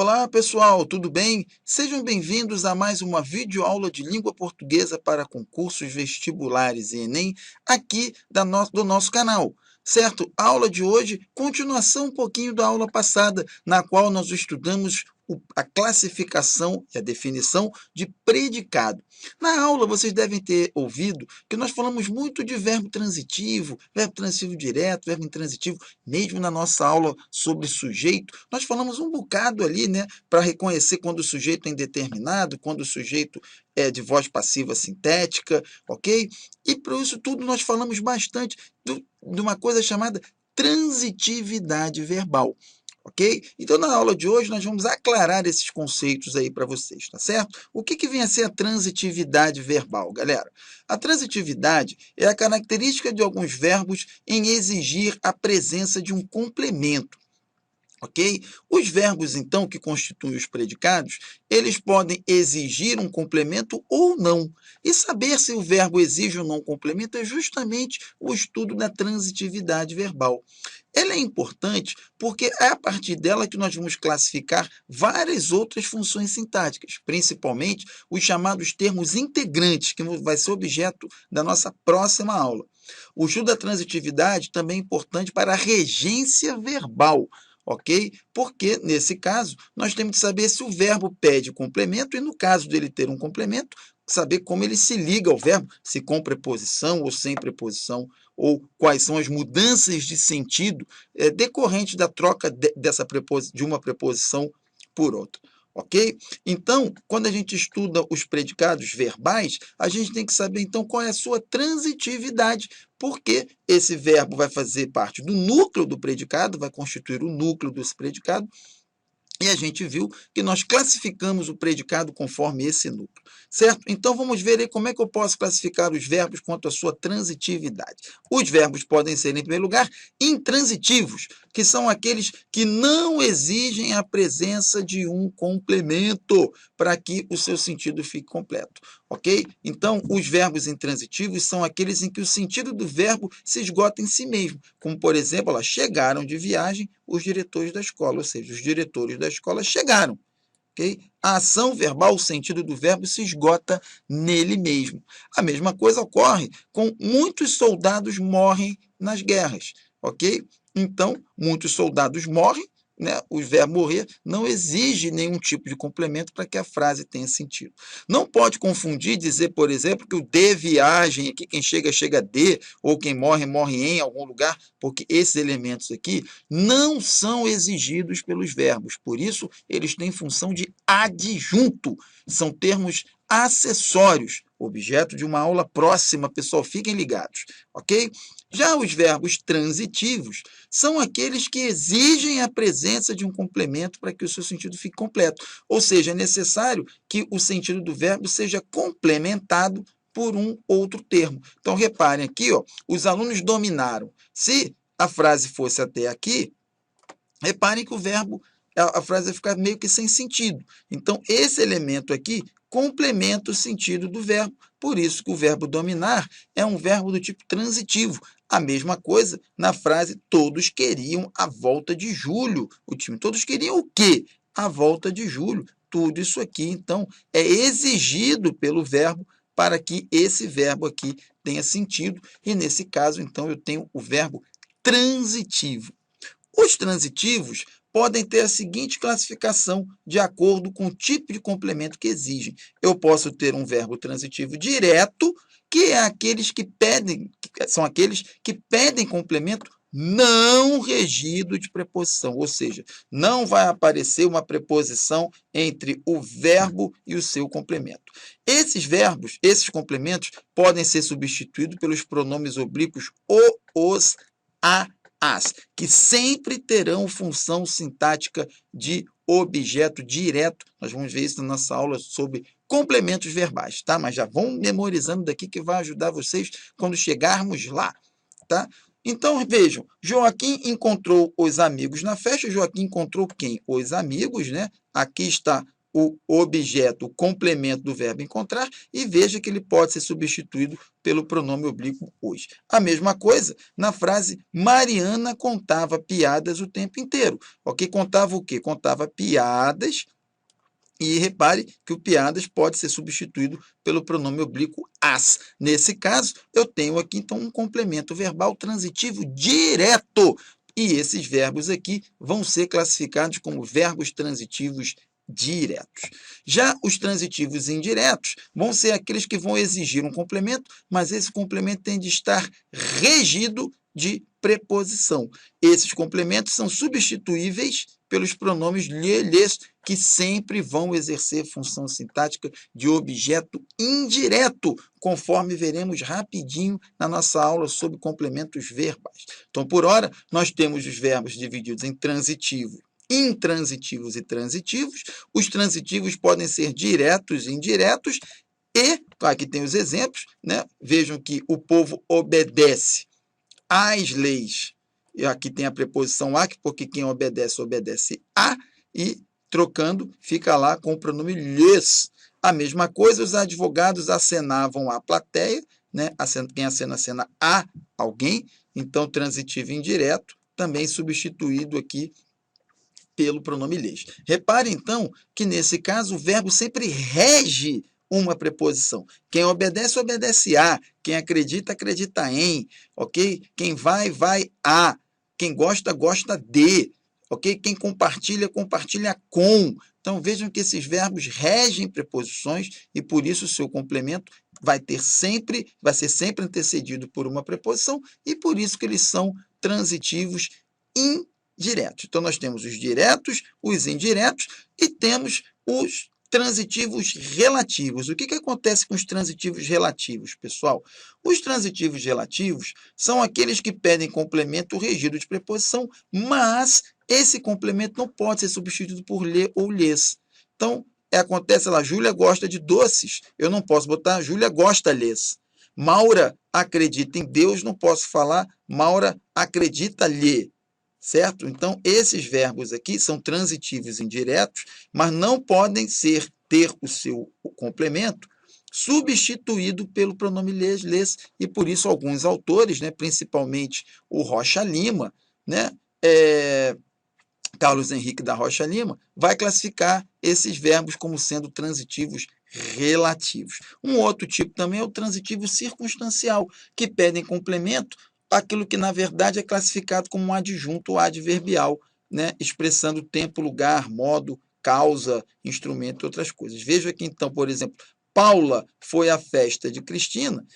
Olá, pessoal, tudo bem? Sejam bem-vindos a mais uma videoaula de língua portuguesa para concursos vestibulares e Enem, aqui do nosso canal. Certo? A aula de hoje, continuação um pouquinho da aula passada, na qual nós estudamos a classificação e a definição de predicado. Na aula, vocês devem ter ouvido que nós falamos muito de verbo transitivo direto, verbo intransitivo, mesmo na nossa aula sobre sujeito, nós falamos um bocado ali, né, para reconhecer quando o sujeito é indeterminado, quando o sujeito é de voz passiva sintética, ok? E por isso tudo nós falamos bastante de uma coisa chamada transitividade verbal. Ok? Então, na aula de hoje, nós vamos aclarar esses conceitos aí para vocês, tá certo? O que vem a ser a transitividade verbal, galera? A transitividade é a característica de alguns verbos em exigir a presença de um complemento. Ok? Os verbos, então, que constituem os predicados, eles podem exigir um complemento ou não. E saber se o verbo exige ou não um complemento é justamente o estudo da transitividade verbal. Ela é importante porque é a partir dela que nós vamos classificar várias outras funções sintáticas, principalmente os chamados termos integrantes, que vai ser objeto da nossa próxima aula. O estudo da transitividade também é importante para a regência verbal, ok? Porque, nesse caso, nós temos que saber se o verbo pede complemento e, no caso dele ter um complemento, saber como ele se liga ao verbo, se com preposição ou sem preposição, ou quais são as mudanças de sentido decorrentes da troca de uma preposição por outra. Ok? Então, quando a gente estuda os predicados verbais, a gente tem que saber, então, qual é a sua transitividade, porque esse verbo vai fazer parte do núcleo do predicado, vai constituir o núcleo desse predicado, e a gente viu que nós classificamos o predicado conforme esse núcleo, certo? Então, vamos ver aí como é que eu posso classificar os verbos quanto à sua transitividade. Os verbos podem ser, em primeiro lugar, intransitivos, que são aqueles que não exigem a presença de um complemento para que o seu sentido fique completo, ok? Então, os verbos intransitivos são aqueles em que o sentido do verbo se esgota em si mesmo, como, por exemplo, elas chegaram de viagem os diretores da escola, ou seja, os diretores da escola chegaram. Okay? A ação verbal, o sentido do verbo se esgota nele mesmo. A mesma coisa ocorre com muitos soldados morrem nas guerras. Ok? Então, muitos soldados morrem, né? O verbo morrer não exige nenhum tipo de complemento para que a frase tenha sentido. Não pode confundir dizer, por exemplo, que o de viagem, aqui quem chega, chega de, ou quem morre, morre em algum lugar, porque esses elementos aqui não são exigidos pelos verbos. Por isso, eles têm função de adjunto. São termos acessórios, objeto de uma aula próxima, pessoal, fiquem ligados, ok? Já os verbos transitivos são aqueles que exigem a presença de um complemento para que o seu sentido fique completo. Ou seja, é necessário que o sentido do verbo seja complementado por um outro termo. Então, reparem aqui, ó, os alunos dominaram. Se a frase fosse até aqui, reparem que o verbo, a frase vai ficar meio que sem sentido. Então, esse elemento aqui complementa o sentido do verbo. Por isso que o verbo dominar é um verbo do tipo transitivo. A mesma coisa na frase todos queriam a volta de julho. O time todos queriam o quê? A volta de julho. Tudo isso aqui, então, é exigido pelo verbo para que esse verbo aqui tenha sentido. E, nesse caso, então, eu tenho o verbo transitivo. Os transitivos podem ter a seguinte classificação de acordo com o tipo de complemento que exigem. Eu posso ter um verbo transitivo direto, que é aqueles que pedem, são aqueles que pedem complemento não regido de preposição, ou seja, não vai aparecer uma preposição entre o verbo e o seu complemento. Esses verbos, esses complementos, podem ser substituídos pelos pronomes oblíquos o, os, a, as, que sempre terão função sintática de objeto direto. Nós vamos ver isso na nossa aula sobre complementos verbais, tá? Mas já vão memorizando daqui que vai ajudar vocês quando chegarmos lá, tá? Então, vejam, Joaquim encontrou os amigos na festa. Joaquim encontrou quem? Os amigos, né? Aqui está o objeto, o complemento do verbo encontrar, e veja que ele pode ser substituído pelo pronome oblíquo os. A mesma coisa na frase Mariana contava piadas o tempo inteiro. Ok? Contava o quê? Contava piadas. E repare que o piadas pode ser substituído pelo pronome oblíquo as. Nesse caso, eu tenho aqui, então, um complemento verbal transitivo direto. E esses verbos aqui vão ser classificados como verbos transitivos diretos. Já os transitivos indiretos vão ser aqueles que vão exigir um complemento, mas esse complemento tem de estar regido de preposição. Esses complementos são substituíveis pelos pronomes lhe, lhes, que sempre vão exercer função sintática de objeto indireto, conforme veremos rapidinho na nossa aula sobre complementos verbais. Então, por hora, nós temos os verbos divididos em transitivo, intransitivos e transitivos. Os transitivos podem ser diretos e indiretos, e aqui tem os exemplos, né? Vejam que o povo obedece às leis. E aqui tem a preposição a, porque quem obedece, obedece a, e trocando, fica lá com o pronome lhes. A mesma coisa, os advogados acenavam à plateia, né? Quem acena a alguém, então transitivo indireto, também substituído aqui pelo pronome lhes. Repare, então, que nesse caso o verbo sempre rege uma preposição. Quem obedece, obedece a. Quem acredita, acredita em. Ok? Quem vai, vai a. Quem gosta, gosta de. Ok? Quem compartilha, compartilha com. Então, vejam que esses verbos regem preposições e, por isso, o seu complemento vai ser sempre antecedido por uma preposição e, por isso, que eles são transitivos indiretos. Então, nós temos os diretos, os indiretos e temos os transitivos relativos. O que acontece com os transitivos relativos, pessoal? Os transitivos relativos são aqueles que pedem complemento regido de preposição, mas esse complemento não pode ser substituído por lhe ou lhes. Então, acontece lá, Júlia gosta de doces, eu não posso botar Júlia gosta lhes. Maura acredita em Deus, não posso falar Maura acredita-lhe. Certo? Então, esses verbos aqui são transitivos indiretos, mas não podem ter o seu complemento substituído pelo pronome lhes, e por isso alguns autores, né, principalmente o Rocha Lima, né, Carlos Henrique da Rocha Lima, vai classificar esses verbos como sendo transitivos relativos. Um outro tipo também é o transitivo circunstancial, que pedem complemento aquilo que, na verdade, é classificado como um adjunto ou adverbial, né? Expressando tempo, lugar, modo, causa, instrumento e outras coisas. Veja aqui, então, por exemplo, Paula foi à festa de Cristina.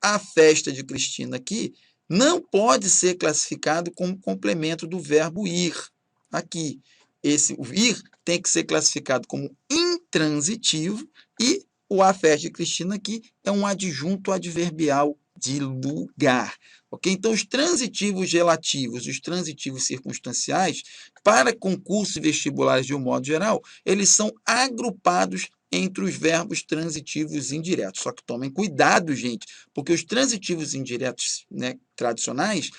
A festa de Cristina aqui não pode ser classificado como complemento do verbo ir. Aqui, o ir tem que ser classificado como intransitivo e o a festa de Cristina aqui é um adjunto adverbial de lugar. Ok? Então, os transitivos relativos, os transitivos circunstanciais, para concursos vestibulares de um modo geral, eles são agrupados entre os verbos transitivos indiretos. Só que tomem cuidado, gente, porque os transitivos indiretos, né, tradicionais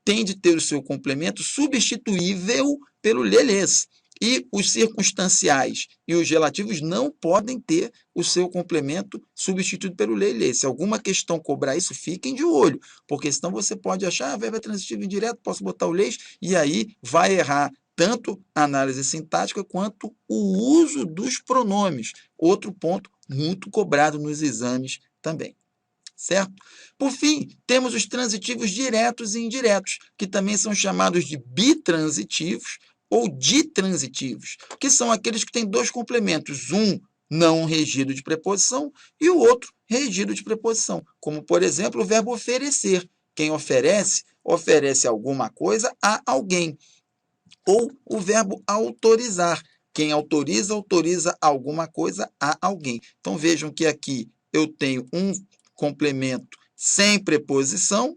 têm de ter o seu complemento substituível pelo lhes. E os circunstanciais e os relativos não podem ter o seu complemento substituído pelo lhe. Se alguma questão cobrar isso, fiquem de olho, porque senão você pode achar, verbo transitivo indireto, posso botar o lhes, e aí vai errar tanto a análise sintática quanto o uso dos pronomes. Outro ponto muito cobrado nos exames também. Certo? Por fim, temos os transitivos diretos e indiretos, que também são chamados de bitransitivos ou ditransitivos, que são aqueles que têm dois complementos, um não regido de preposição e o outro regido de preposição, como, por exemplo, o verbo oferecer. Quem oferece, oferece alguma coisa a alguém. Ou o verbo autorizar. Quem autoriza, autoriza alguma coisa a alguém. Então, vejam que aqui eu tenho um complemento sem preposição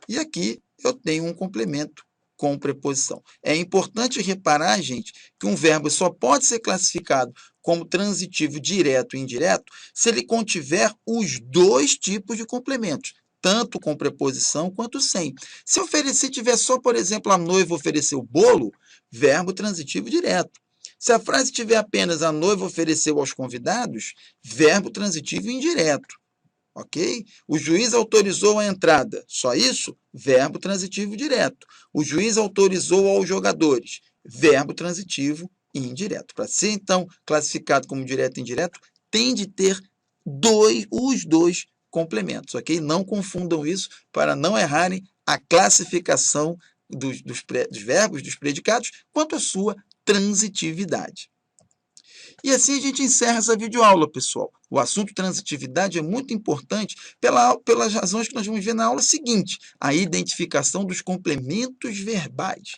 e aqui eu tenho um complemento com preposição. É importante reparar, gente, que um verbo só pode ser classificado como transitivo direto e indireto se ele contiver os dois tipos de complementos, tanto com preposição quanto sem. Se oferecer tiver só, por exemplo, a noiva oferecer o bolo, verbo transitivo direto. Se a frase tiver apenas a noiva ofereceu aos convidados, verbo transitivo indireto. Ok? O juiz autorizou a entrada. Só isso? Verbo transitivo direto. O juiz autorizou aos jogadores. Verbo transitivo indireto. Para ser, então, classificado como direto e indireto, tem de ter os dois complementos. Ok? Não confundam isso para não errarem a classificação dos verbos, dos predicados, quanto à sua transitividade. E assim a gente encerra essa videoaula, pessoal. O assunto transitividade é muito importante pelas razões que nós vamos ver na aula seguinte, a identificação dos complementos verbais.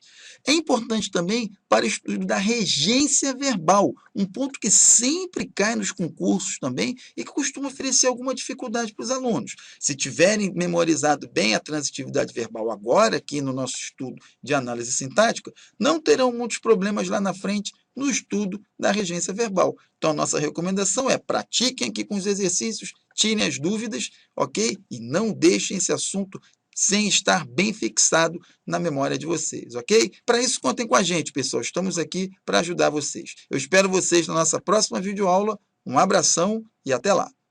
É importante também para o estudo da regência verbal, um ponto que sempre cai nos concursos também e que costuma oferecer alguma dificuldade para os alunos. Se tiverem memorizado bem a transitividade verbal agora, aqui no nosso estudo de análise sintática, não terão muitos problemas lá na frente no estudo da regência verbal. Então, a nossa recomendação é pratiquem aqui com os exercícios, tirem as dúvidas, ok? E não deixem esse assunto sem estar bem fixado na memória de vocês, ok? Para isso, contem com a gente, pessoal. Estamos aqui para ajudar vocês. Eu espero vocês na nossa próxima videoaula. Um abração e até lá!